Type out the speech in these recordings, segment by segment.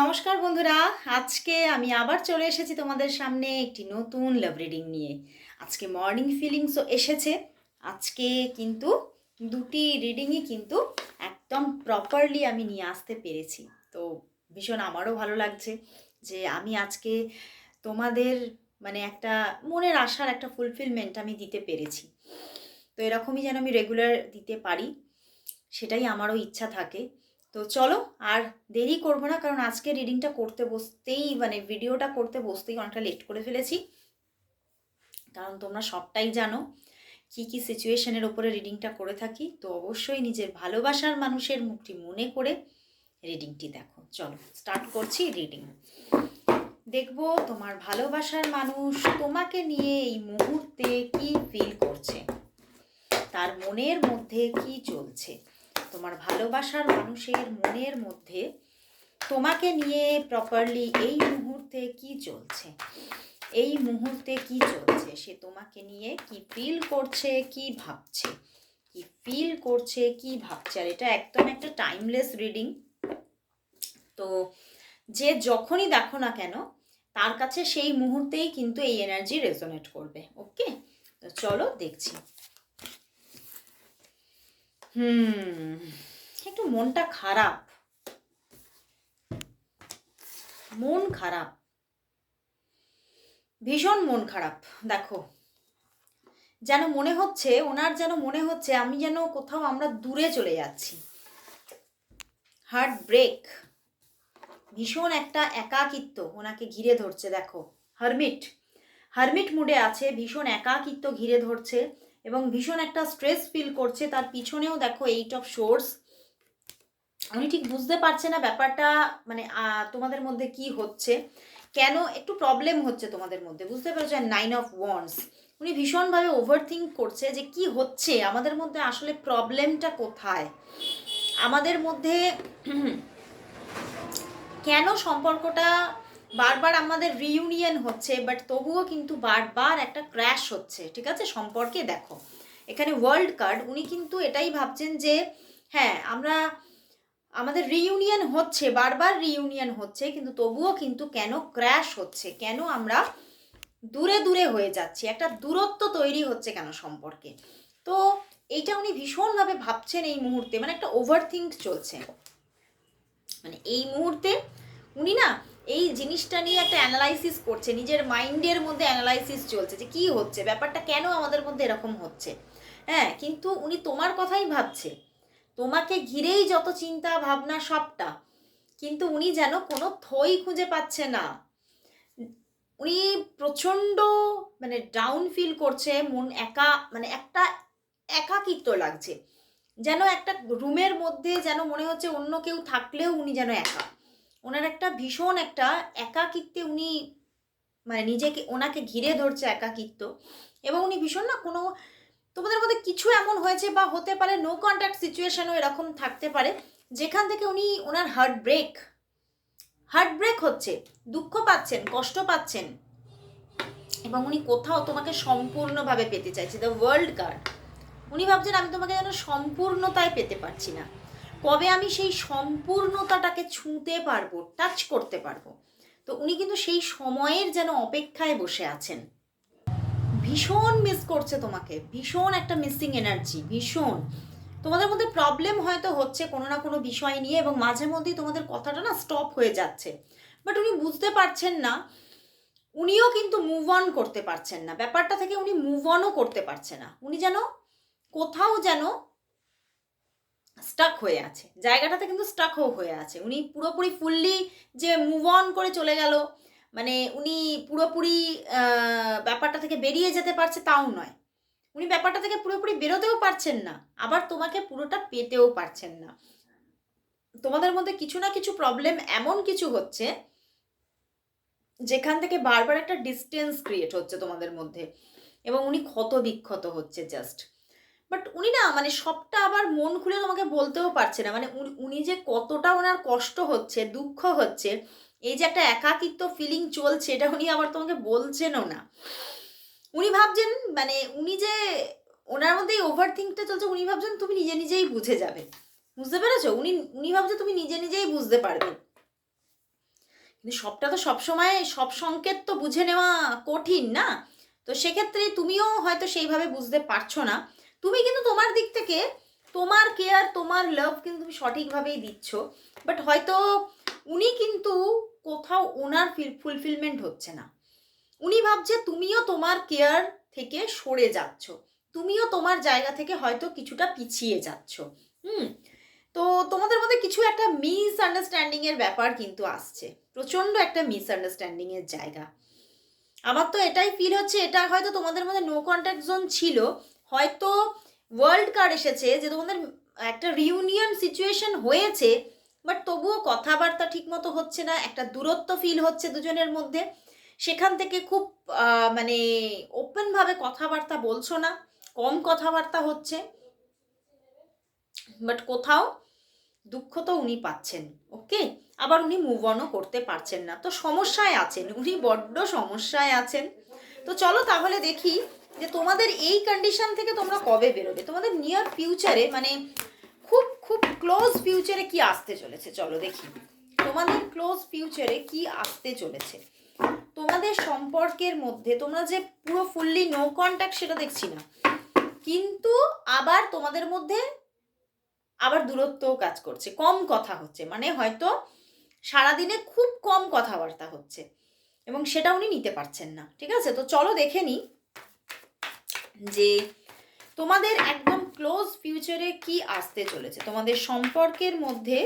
নমস্কার বন্ধুরা, আজকে আমি আবার চলে এসেছি তোমাদের সামনে একটি নতুন লাভ রিডিং নিয়ে। আজকে মর্নিং ফিলিংসও এসেছে। আজকে কিন্তু দুটি রিডিংই কিন্তু একদম প্রপারলি আমি নিয়ে আসতে পেরেছি। তো ভীষণ আমারও ভালো লাগছে যে আমি আজকে তোমাদের মানে একটা মনের আশার একটা ফুলফিলমেন্ট আমি দিতে পেরেছি। তো এরকমই যেন আমি রেগুলার দিতে পারি, সেটাই আমারও ইচ্ছা থাকে। তো চলো আর দেরি করবো না, কারণ আজকে রিডিংটা করতে বসতেই মানে ভিডিওটা করতে বসতেই অনেকটা লেট করে ফেলেছি। কারণ তোমরা সবটাই জানো কি কি সিচুয়েশনের ওপরে রিডিংটা করে থাকি। তো অবশ্যই নিজের ভালোবাসার মানুষের মুখটি মনে করে রিডিংটি দেখো। চলো স্টার্ট করছি রিডিং। দেখবো তোমার ভালোবাসার মানুষ তোমাকে নিয়ে এই মুহূর্তে কি ফিল করছে, তার মনের মধ্যে কি চলছে। তোমার ভালোবাসার মানুষের মনের মধ্যে তোমাকে নিয়ে প্রপারলি এই মুহূর্তে কি চলছে, এই মুহূর্তে কি চলছে, সে তোমাকে নিয়ে কি ফিল করছে, কি ভাবছে, কি ফিল করছে, কি ভাবছে। আর এটা একদম একটা টাইমলেস রিডিং। তো যে যখনই দেখো না কেন তার কাছে সেই মুহূর্তেই কিন্তু এই এনার্জি রেজোনেট করবে। ওকে, তো চলো দেখছি। একটু মনটা খারাপ, মন খারাপ, ভীষণ মন খারাপ। দেখো, যেন মনে হচ্ছে ওনার, যেন মনে হচ্ছে আমি যেন কোথাও আমরা দূরে চলে যাচ্ছি। হার্ট ব্রেক, ভীষণ একটা একাকিত্ব ওনাকে ঘিরে ধরছে। দেখো, হারমিট, হারমিট মুডে আছে, ভীষণ একাকিত্ব ঘিরে ধরছে এবং ভীষণ একটা স্ট্রেস ফিল করছে। তার পিছনেও দেখো 8 অফ সোর্স। উনি ঠিক বুঝতে পারছে না ব্যাপারটা, মানে তোমাদের মধ্যে কি হচ্ছে, কেন একটু প্রবলেম হচ্ছে তোমাদের মধ্যে, বুঝতে পেরেছো। 9 অফ ওয়ান্ডস, উনি ভীষণভাবে ওভার থিঙ্ক করছে যে কি হচ্ছে আমাদের মধ্যে, আসলে প্রবলেমটা কোথায় আমাদের মধ্যে, কেন সম্পর্কটা বারবার আমাদের রিইউনিয়ন হচ্ছে বাট তবুও কিন্তু বারবার একটা ক্র্যাশ হচ্ছে। ঠিক আছে, সম্পর্কে দেখো এখানে ওয়ার্ল্ড কার্ড, উনি কিন্তু এটাই ভাবছেন যে হ্যাঁ আমরা আমাদের রিইউনিয়ন হচ্ছে, বারবার রিইউনিয়ন হচ্ছে, কিন্তু তবুও কিন্তু কেন ক্র্যাশ হচ্ছে, কেন আমরা দূরে দূরে হয়ে যাচ্ছি, একটা দূরত্ব তৈরি হচ্ছে কেন সম্পর্কে। তো এইটা উনি ভীষণভাবে ভাবছেন এই মুহূর্তে, মানে একটা ওভার থিঙ্ক চলছে। মানে এই মুহূর্তে উনি না এই জিনিসটা নিয়ে একটা অ্যানালাইসিস করছে, নিজের মাইন্ডের মধ্যে অ্যানালাইসিস চলছে যে কি হচ্ছে, ব্যাপারটা কেন আমাদের মধ্যে এরকম হচ্ছে। হ্যাঁ, কিন্তু উনি তোমার কথাই ভাবছে, তোমাকে ঘিরেই যত চিন্তা ভাবনা সবটা, কিন্তু উনি যেন কোনো থই খুঁজে পাচ্ছে না। উনি প্রচণ্ড মানে ডাউন ফিল করছে, মন একা, মানে একটা একাকিত্ব লাগছে, যেন একটা রুমের মধ্যে যেন মনে হচ্ছে অন্য কেউ থাকলেও উনি যেন একা। ওনার একটা ভীষণ একটা একাকিত্বে উনি মানে নিজেকে, ওনাকে ঘিরে ধরছে একাকিত্ব। এবং উনি ভীষণ না কোনো, তোমাদের মধ্যে কিছু এমন হয়েছে বা হতে পারে নো কন্ট্যাক্ট সিচুয়েশনও এরকম থাকতে পারে, যেখান থেকে উনি ওনার হার্ট ব্রেক হচ্ছে, দুঃখ পাচ্ছেন, কষ্ট পাচ্ছেন এবং উনি কোথাও তোমাকে সম্পূর্ণভাবে পেতে চাইছে। দ্য ওয়ার্ল্ড কার্ড, উনি ভাবছেন আমি তোমাকে যেন সম্পূর্ণতায় পেতে পারছি না, কবে আমি সেই সম্পূর্ণতাটাকে ছুঁতে পারবো, টাচ করতে পারবো। তো উনি কিন্তু সেই সময়ের যেন অপেক্ষায় বসে আছেন। ভীষণ মিস করছে তোমাকে, ভীষণ একটা মিসিং এনার্জি, ভীষণ তোমাদের মধ্যে প্রবলেম হয়তো হচ্ছে কোনো না কোনো বিষয় নিয়ে এবং মাঝে মধ্যেই তোমাদের কথাটা না স্টপ হয়ে যাচ্ছে, বাট উনি বুঝতে পারছেন না, উনিও কিন্তু মুভ অন করতে পারছেন না ব্যাপারটা থেকে, উনি মুভ অনও করতে পারছে না, উনি যেন কোথাও যেন স্টাক হয়ে আছে, জায়গাটাতে কিন্তু স্টাক হয়ে আছে। উনি পুরোপুরি ফুললি যে মুভ অন করে চলে গেল, মানে উনি পুরোপুরি ব্যাপারটা থেকে বেরিয়ে যেতে পারছে তাও নয়, উনি ব্যাপারটা থেকে পুরোপুরি বেরোতেও পারছেন না, আবার তোমাকে পুরোটা পেতেও পারছেন না। তোমাদের মধ্যে কিছু না কিছু প্রবলেম এমন কিছু হচ্ছে যেখান থেকে বারবার একটা ডিস্টেন্স ক্রিয়েট হচ্ছে তোমাদের মধ্যে এবং উনি ক্ষত বিক্ষত হচ্ছে জাস্ট। বাট উনি না মানে সবটা আবার মন খুলে তোমাকে বলতেও পারছে না, মানে উনি যে কতটা ওনার কষ্ট হচ্ছে, দুঃখ হচ্ছে, এই যে একটা একাকিত্ব ফিলিং চলছে, এটা উনি আবার তোমাকে বলছেনও না। উনি ভাবছেন মানে উনি যে ওনার মধ্যে ওভার থিঙ্কটা চলছে, উনি ভাবছেন তুমি নিজে নিজেই বুঝে যাবে, বুঝতে পেরেছো, উনি উনি ভাবছে তুমি নিজে নিজেই বুঝতে পারবে। কিন্তু সবটা তো সবসময় সব সংকেত তো বুঝে নেওয়া কঠিন না। তো সেক্ষেত্রে তুমিও হয়তো সেইভাবে বুঝতে পারছো না। তুমি কিন্তু তোমার দিক থেকে তোমার কেয়ার তোমার লাভ কিন্তু তুমি সঠিকভাবেই দিচ্ছ, বাট হয়তো উনি কিন্তু কোথাও ওনার ফুলফিলমেন্ট হচ্ছে না। উনি ভাবছে তুমিও তোমার কেয়ার থেকে সরে যাচ্ছ, তুমিও তোমার জায়গা থেকে হয়তো কিছুটা পিছিয়ে যাচ্ছ। হুম। তো তোমাদের মধ্যে কিছু একটা মিসআন্ডারস্ট্যান্ডিংয়ের ব্যাপার কিন্তু আসছে, প্রচণ্ড একটা মিসআন্ডারস্ট্যান্ডিংয়ের জায়গা। আমার তো এটাই ফিল হচ্ছে, এটা হয়তো তোমাদের মধ্যে নো কন্ট্যাক্ট জোন ছিল, হয়তো ওয়ার্ল্ড কার্ড এসেছে যে তোমাদের একটা রিউনিয়ন সিচুয়েশন হয়েছে, বাট তবুও কথাবার্তা ঠিকমতো হচ্ছে না, একটা দূরত্ব ফিল হচ্ছে দুজনের মধ্যে। সেখান থেকে খুব মানে ওপেনভাবে কথাবার্তা বলছো না, কম কথাবার্তা হচ্ছে, বাট কোথাও দুঃখ তো উনি পাচ্ছেন। ওকে, আবার উনি মুভ অনও করতে পারছেন না, তো সমস্যায় আছেন উনি, বড্ড সমস্যায় আছেন। তো চলো তাহলে দেখি যে তোমাদের এই কন্ডিশন থেকে তোমরা কবে বেরোবে, তোমাদের নিয়ার ফিউচারে মানে খুব খুব ক্লোজ ফিউচারে কি আসতে চলেছে। চলো দেখি তোমাদের ক্লোজ ফিউচারে কি আসতে চলেছে। তোমাদের সম্পর্কের মধ্যে তোমরা যে পুরো ফুললি নো কন্ট্যাক্ট সেটা দেখছি না, কিন্তু আবার তোমাদের মধ্যে আবার দূরত্বও কাজ করছে, কম কথা হচ্ছে, মানে হয়তো সারাদিনে খুব কম কথাবার্তা হচ্ছে এবং সেটা উনি নিতে পারছেন না। ঠিক আছে, তো চলো দেখে নিই যে তোমাদের একদম ক্লোজ ফিউচারে কি আসতে চলেছে, তোমাদের সম্পর্কের মধ্যে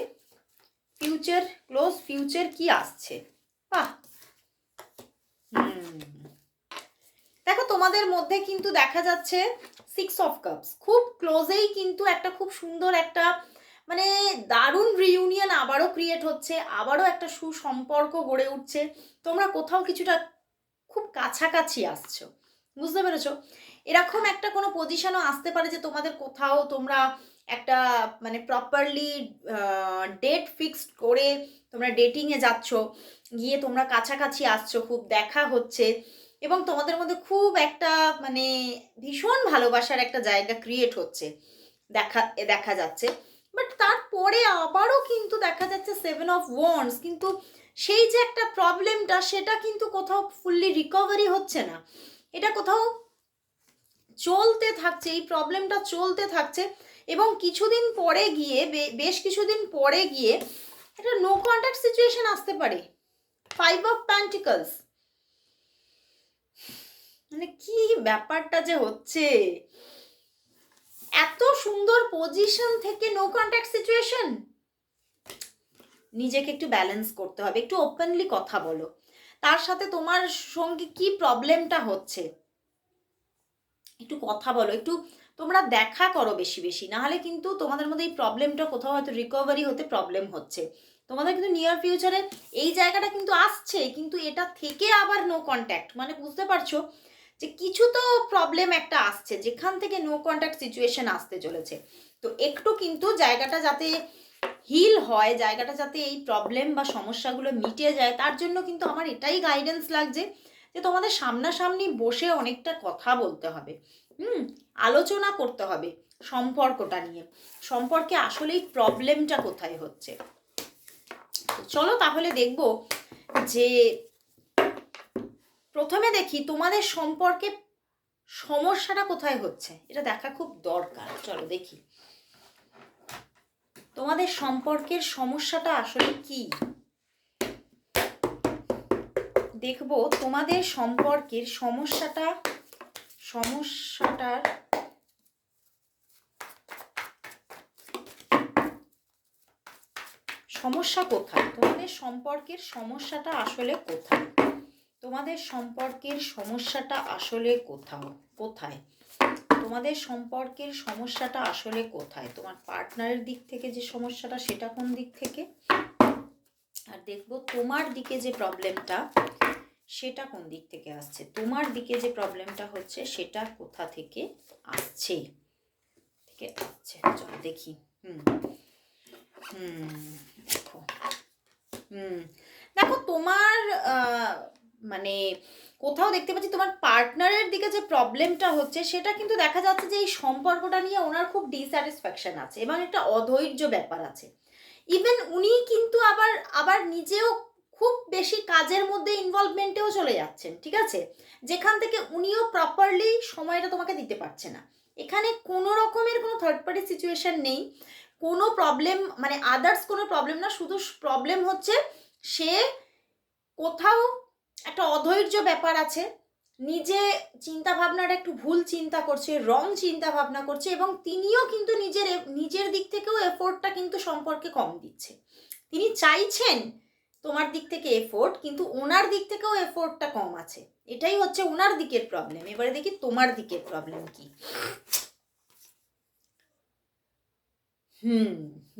ফিউচার, ক্লোজ ফিউচার কি আসছে। বাহ, দেখো তোমাদের মধ্যে কিন্তু দেখা যাচ্ছে 6 অফ কাপস, খুব ক্লোজেই কিন্তু একটা খুব সুন্দর একটা মানে দারুণ রিউনিয়ন আবারও ক্রিয়েট হচ্ছে, আবারও একটা সুসম্পর্ক গড়ে উঠছে, তোমরা কোথাও কিছুটা খুব কাছাকাছি আসছো, বুঝতে পেরেছো? এরকম একটা কোনো পজিশনও আসতে পারে যে তোমাদের কোথাও তোমরা একটা মানে প্রপারলি ডেট ফিক্সড করে তোমরা ডেটিংয়ে যাচ্ছ, গিয়ে তোমরা কাছাকাছি আসছো, খুব দেখা হচ্ছে এবং তোমাদের মধ্যে খুব একটা মানে ভীষণ ভালোবাসার একটা জায়গা ক্রিয়েট হচ্ছে, দেখা যাচ্ছে। বাট তারপরে আবারও কিন্তু দেখা যাচ্ছে 7 অফ ওয়ান্ডস, কিন্তু সেই যে একটা প্রবলেমটা সেটা কিন্তু কোথাও ফুললি রিকভারি হচ্ছে না, এটা কোথাও চলতে থাকছে, এই প্রবলেমটা চলতে থাকছে এবং কিছুদিন পরে গিয়ে বেশ কিছুদিন পরে গিয়ে একটা নো কন্ট্যাক্ট সিচুয়েশন আসতে পারে। 5 অফ পেন্টিকলস, মানে কি ব্যাপারটা যে হচ্ছে, এত সুন্দর পজিশন থেকে নো কন্ট্যাক্ট সিচুয়েশন। নিজেকে একটু ব্যালেন্স করতে হবে, একটু ওপেনলি কথা বলো, তার সাথে তোমার সঙ্গে কি প্রবলেমটা হচ্ছে একটু কথা বলো, একটু তোমরা দেখা করো বেশি বেশি, নাহলে কিন্তু তোমাদের মধ্যে এই প্রবলেমটা কোথাও হয়তো রিকভারি হতে প্রবলেম হচ্ছে। তোমাদের কিন্তু নিয়ার ফিউচারে এই জায়গাটা কিন্তু আসছে, কিন্তু এটা থেকে আবার নো কন্ট্যাক্ট, মানে বুঝতে পারছো যে কিছু তো প্রবলেম একটা আসছে যেখান থেকে নো কন্ট্যাক্ট সিচুয়েশন আসতে চলেছে। তো একটু কিন্তু জায়গাটা যাতে হিল হয়, জায়গাটা যাতে এই প্রবলেম বা সমস্যাগুলো মিটে যায়, তার জন্য কিন্তু আমার এটাই গাইডেন্স লাগছে যে তোমাদের সামনাসামনি বসে অনেকটা কথা বলতে হবে, আলোচনা করতে হবে সম্পর্কটা নিয়ে, সম্পর্কে আসলেই প্রবলেমটা কোথায় হচ্ছে। চলো তাহলে দেখব যে প্রথমে দেখি তোমাদের সম্পর্কে সমস্যাটা কোথায় হচ্ছে, এটা দেখা খুব দরকার। চলো দেখি তোমাদের সম্পর্কের সমস্যাটা আসলে কি, দেখব তোমাদের সম্পর্কের সমস্যাটার সমস্যা কোথায়, তোমাদের সম্পর্কের সমস্যাটা আসলে কোথায়, তোমাদের সম্পর্কের সমস্যাটা আসলে কোথায়, তোমাদের সম্পর্কের সমস্যাটা আসলে কোথায়, তোমার পার্টনারের দিক থেকে যে সমস্যাটা সেটা কোন দিক থেকে, আর দেখব তোমার দিকে যে প্রবলেমটা সেটা কোন দিক থেকে আসছে, তোমার দিকে যে প্রবলেমটা হচ্ছে সেটা কোথা থেকে আসছে, চলো দেখি। দেখো দেখো তোমার মানে কোথাও দেখতে পাচ্ছি তোমার পার্টনারের দিকে যে প্রবলেমটা হচ্ছে সেটা কিন্তু দেখা যাচ্ছে যে এই সম্পর্কটা নিয়ে ওনার খুব ডিস্যাটিসফ্যাকশন আছে এবং একটা অধৈর্য ব্যাপার আছে। ইভেন উনি কিন্তু আবার নিজেও খুব বেশি কাজের মধ্যে ইনভলভমেন্টেও চলে যাচ্ছেন, ঠিক আছে, যেখান থেকে উনিও প্রপারলি সময়টা তোমাকে দিতে পারছে না। এখানে কোনো রকমের কোনো থার্ড পার্টি সিচুয়েশন নেই, কোনো প্রবলেম মানে আদার্স কোনো প্রবলেম না, শুধু প্রবলেম হচ্ছে সে কোথাও একটা অধৈর্য ব্যাপার আছে, নিজে চিন্তা ভাবনাটা একটু ভুল চিন্তা করছে, রং চিন্তা ভাবনা করছে, এবং তিনিও কিন্তু নিজের দিক থেকেও এফোর্টটা কিন্তু সম্পর্কে কম দিচ্ছে। তিনি চাইছেন তোমার দিক থেকে এফোর্ট, কিন্তু ওনার দিক থেকেও এফোর্টটা কম আছে। এটাই হচ্ছে ওনার দিকের প্রবলেম। এবারে দেখি তোমার দিকের প্রবলেম কি।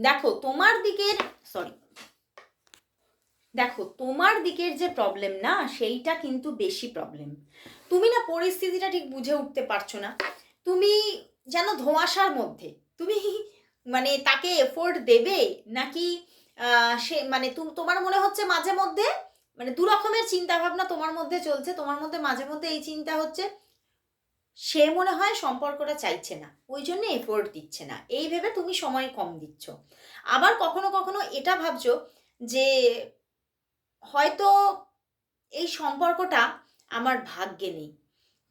দেখো তোমার দিকের যে প্রবলেম না, সেইটা কিন্তু বেশি প্রবলেম। তুমি না পরিস্থিতিটা ঠিক বুঝে উঠতে পারছো না, তুমি যেন ধোঁয়াশার মধ্যে। তুমি মানে তাকে এফোর্ট দেবে নাকি সে মানে তোমার মনে হচ্ছে মাঝে মধ্যে মানে দু রকমের চিন্তা ভাবনা তোমার মধ্যে চলছে। তোমার মধ্যে মাঝে মধ্যে এই চিন্তা হচ্ছে সে মনে হয় সম্পর্কটা চাইছে না, ওই জন্য এফোর্ট দিচ্ছে না, এই ভেবে তুমি সময় কম দিচ্ছ। আবার কখনো কখনো এটা ভাবছো যে হয়তো এই সম্পর্কটা আমার ভাগ্যে নেই।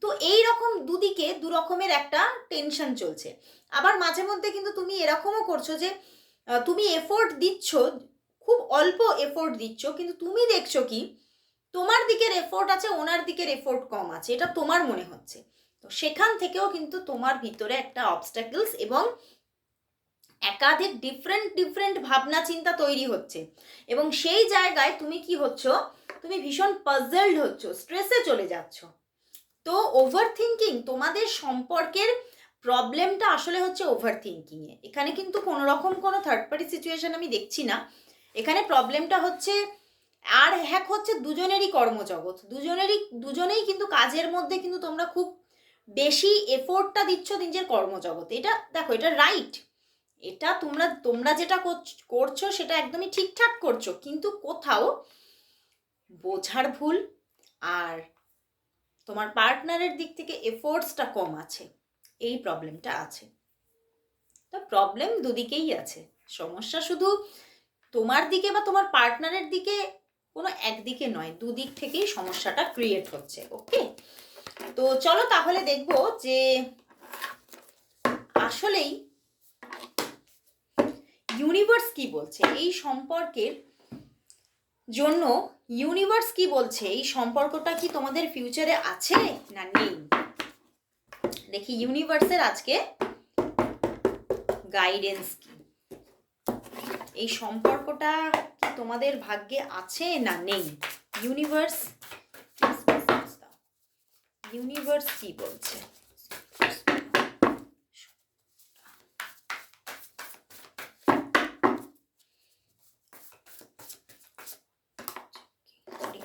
তো এই রকম দুদিকে দু রকমের একটা টেনশন চলছে। আবার মাঝে মধ্যে কিন্তু তুমি এরকমও করছো যে তুমি এফোর্ট দিচ্ছ, খুব অল্প এফোর্ট দিচ্ছ, কিন্তু তুমি দেখছো কি তোমার দিকের এফোর্ট আছে, ওনার দিকের এফোর্ট কম আছে, এটা তোমার মনে হচ্ছে। তো সেখান থেকেও কিন্তু তোমার ভিতরে একটা অবস্ট্যাকলস এবং একাধিক ডিফারেন্ট ভাবনা চিন্তা তৈরি হচ্ছে, এবং সেই জায়গায় তুমি কি হচ্ছ, তুমি ভীষণ পাজলড হচ্ছ, স্ট্রেসে চলে যাচ্ছ। তো ওভার থিঙ্কিং, তোমাদের সম্পর্কের প্রবলেমটা আসলে হচ্ছে ওভার থিঙ্কিংয়ে। এখানে কিন্তু কোনো রকম কোনো থার্ড পার্টি সিচুয়েশন আমি দেখছি না। এখানে প্রবলেমটা হচ্ছে আর হ্যাক হচ্ছে দুজনেরই কর্মজগৎ, দুজনেই কিন্তু কাজের মধ্যে কিন্তু তোমরা খুব বেশি এফোর্টটা দিচ্ছ নিজের কর্মজগতে। এটা দেখো, এটা রাইট, এটা তোমরা যেটা করছো সেটা একদমই ঠিকঠাক করছো, কিন্তু কোথাও বোঝার ভুল আর তোমার পার্টনারের দিক থেকে এফোর্টসটা কম আছে, এই প্রবলেমটা আছে। তো প্রবলেম দুদিকেই আছে, সমস্যা শুধু তোমার দিকে বা তোমার পার্টনারের দিকে কোনো একদিকে নয়, দুদিক থেকেই সমস্যাটা ক্রিয়েট হচ্ছে। ওকে, তো চলো তাহলে দেখবো যে আসলেই ইউনিভার্স কি বলছে এই সম্পর্কের জন্য। ইউনিভার্স কি বলছে, এই সম্পর্কটা কি তোমাদের ফিউচারে আছে না নেই। দেখি ইউনিভার্সের আজকে গাইডেন্স কি, এই সম্পর্কটা কি তোমাদের ভাগ্যে আছে না নেই। ইউনিভার্স কি বলছে।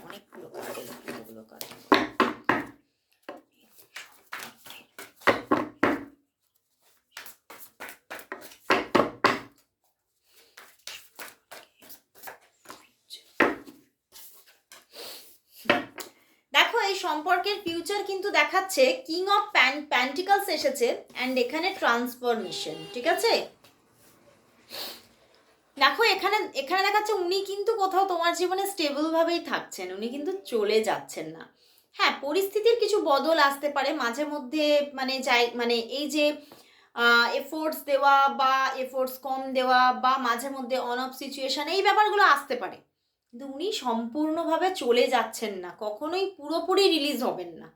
অনেকগুলো কাজ দেখো, এই সম্পর্কের ফিউচার কিন্তু দেখাচ্ছে কিং অফ প্যান্টিকলস এসেছে, অ্যান্ড এখানে ট্রান্সফরমেশন, ঠিক আছে। দেখো এখানে দেখাচ্ছে উনি কিন্তু কোথাও তোমার জীবনে স্টেবল ভাবেই থাকছেন, উনি কিন্তু চলে যাচ্ছেন না। হ্যাঁ, পরিস্থিতির কিছু বদল আসতে পারে মাঝে মধ্যে, মানে এই যে এফোর্টস দেওয়া বা এফোর্টস কম দেওয়া বা মাঝে মধ্যে অন অফ সিচুয়েশন, এই ব্যাপারগুলো আসতে পারে, কিন্তু উনি সম্পূর্ণভাবে চলে যাচ্ছেন না, কখনোই পুরোপুরি রিলিজ হবেন না।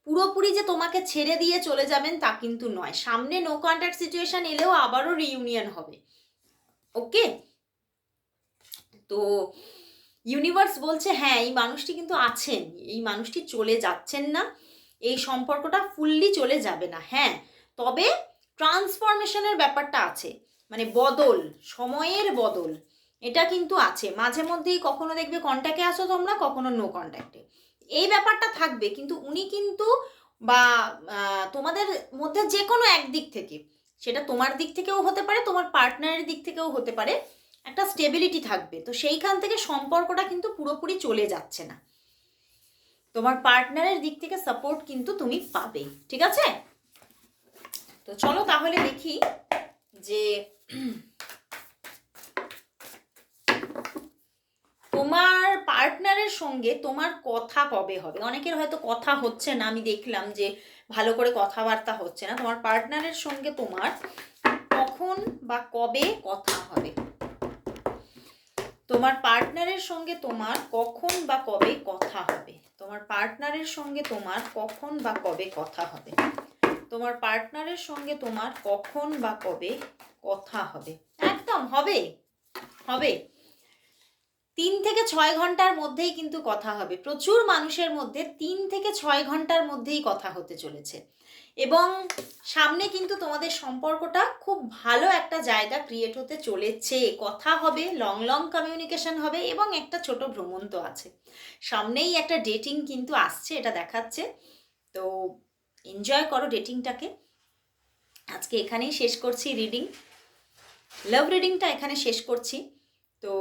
পুরোপুরি যে তোমাকে ছেড়ে দিয়ে চলে যাবেন তা কিন্তু নয়, সামনে নো কন্ট্যাক্ট সিচুয়েশন এলেও আবারও রিইউনিয়ন হবে। ওকে, তো ইউনিভার্স বলছে হ্যাঁ, এই মানুষটি কিন্তু আছেন, এই মানুষটি চলে যাচ্ছেন না, এই সম্পর্কটা ফুললি চলে যাবে না। হ্যাঁ, তবে ট্রান্সফরমেশনের ব্যাপারটা আছে, মানে বদল, সময়ের বদল, এটা কিন্তু আছে। মাঝে মধ্যেই কখনো দেখবে কন্ট্যাক্টে আসো তোমরা, কখনো নো কন্ট্যাক্টে, এই ব্যাপারটা থাকবে। কিন্তু উনি কিন্তু বা তোমাদের মধ্যে যে কোনো একদিক থেকে, সেটা তোমার দিক থেকেও হতে পারে, তোমার পার্টনারের দিক থেকেও হতে পারে, একটা স্টেবিলিটি থাকবে। তো সেইখান থেকে সম্পর্কটা কিন্তু পুরোপুরি চলে যাচ্ছে না, তোমার পার্টনারের দিক থেকে সাপোর্ট কিন্তু তুমি পাবে, ঠিক আছে। তো চলো তাহলে দেখি যে তোমার পার্টনারের সঙ্গে তোমার কথা কবে হবে। অনেকের হয়তো কথা হচ্ছে না, আমি দেখলাম যে ভালো করে কথাবার্তা হচ্ছে না। তোমার পার্টনারের সঙ্গে তোমার কখন বা কবে কথা হবে, তোমার পার্টনারের সঙ্গে তোমার কখন বা কবে কথা হবে, তোমার পার্টনারের সঙ্গে তোমার কখন বা কবে কথা হবে, তোমার পার্টনারের সঙ্গে তোমার কখন বা কবে কথা হবে। একদম হবে, হবে 3 থেকে 6 ঘন্টার মধ্যেই কিন্তু কথা হবে। প্রচুর মানুষের মধ্যে 3 থেকে 6 ঘন্টার মধ্যেই কথা হতে চলেছে, এবং সামনে কিন্তু তোমাদের সম্পর্কটা খুব ভালো একটা জায়গা ক্রিয়েট হতে চলেছে। কথা হবে, লং লং কমিউনিকেশন হবে, এবং একটা ছোট ভ্রমণ তো আছে সামনেই, একটা ডেটিং কিন্তু আসছে, এটা দেখাচ্ছে। তো এনজয় করো ডেটিংটাকে। আজকে এখানেই শেষ করছি রিডিং, লাভ রিডিংটা এখানে শেষ করছি। তো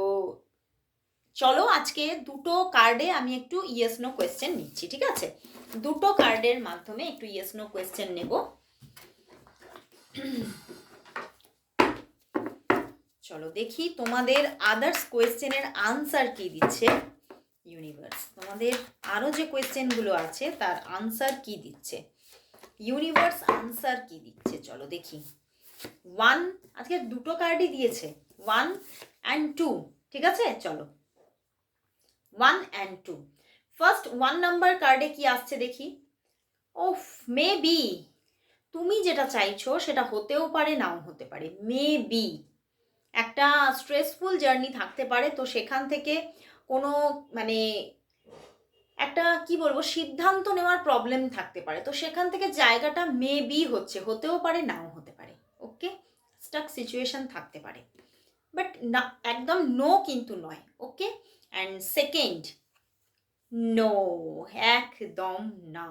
চলো আজকে দুটো কার্ডে আমি একটু ইয়েস নো কোয়েশ্চেন নিচ্ছি, ঠিক আছে? দুটো কার্ডের মাধ্যমে একটু ইয়েস নো কোয়েশ্চেন নেব। চলো দেখি তোমাদের আদার্স কোয়েশ্চেনের আনসার কি দিচ্ছে ইউনিভার্স। তোমাদের আরও যে কোয়েশ্চেনগুলো আছে তার আনসার কি দিচ্ছে ইউনিভার্স, আনসার কি দিচ্ছে চলো দেখি। 1, আজকে দুটো কার্ডই দিয়েছে, 1 and 2, ঠিক আছে? চলো 1 and 2। ফার্স্ট 1 নাম্বার কার্ডে কি আসছে দেখি। ওফ, মেবি তুমি যেটা চাইছো সেটা হতেও পারে, নাও হতে পারে। মেবি একটা স্ট্রেসফুল জার্নি থাকতে পারে, তো সেখান থেকে কোনো মানে একটা কি বলবো সিদ্ধান্ত নেওয়ার প্রবলেম থাকতে পারে, তো সেখান থেকে জায়গাটা মেবি হচ্ছে, হতেও পারে নাও হতে পারে। ওকে, স্টাক সিচুয়েশন থাকতে পারে, বাট না একদম নো কিন্তু নয়। ওকে, অ্যান্ড সেকেন্ড, নো, একদম না,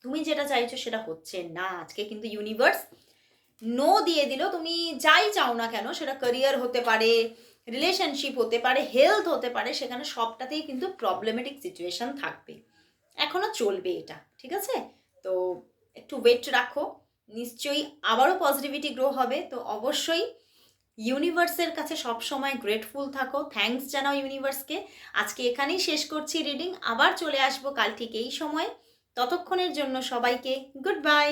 তুমি যেটা চাইছো সেটা হচ্ছে না। আজকে কিন্তু ইউনিভার্স নো দিয়ে দিল। তুমি যাই চাও না কেন, সেটা ক্যারিয়ার হতে পারে, রিলেশনশিপ হতে পারে, হেলথ হতে পারে, সেখানে সবটাতেই কিন্তু প্রবলেমেটিক সিচুয়েশন থাকবে, এখনো চলবে এটা, ঠিক আছে? তো একটু ওয়েট রাখো, নিশ্চয়ই আবারও পজিটিভিটি গ্রো হবে। তো অবশ্যই ইউনিভার্সের কাছে সবসময় গ্রেটফুল থাকো, থ্যাঙ্কস জানাও ইউনিভার্সকে। আজকে এখানেই শেষ করছি রিডিং, আবার চলে আসবো কাল ঠিক এই সময়। ততক্ষণের জন্য সবাইকে গুড বাই।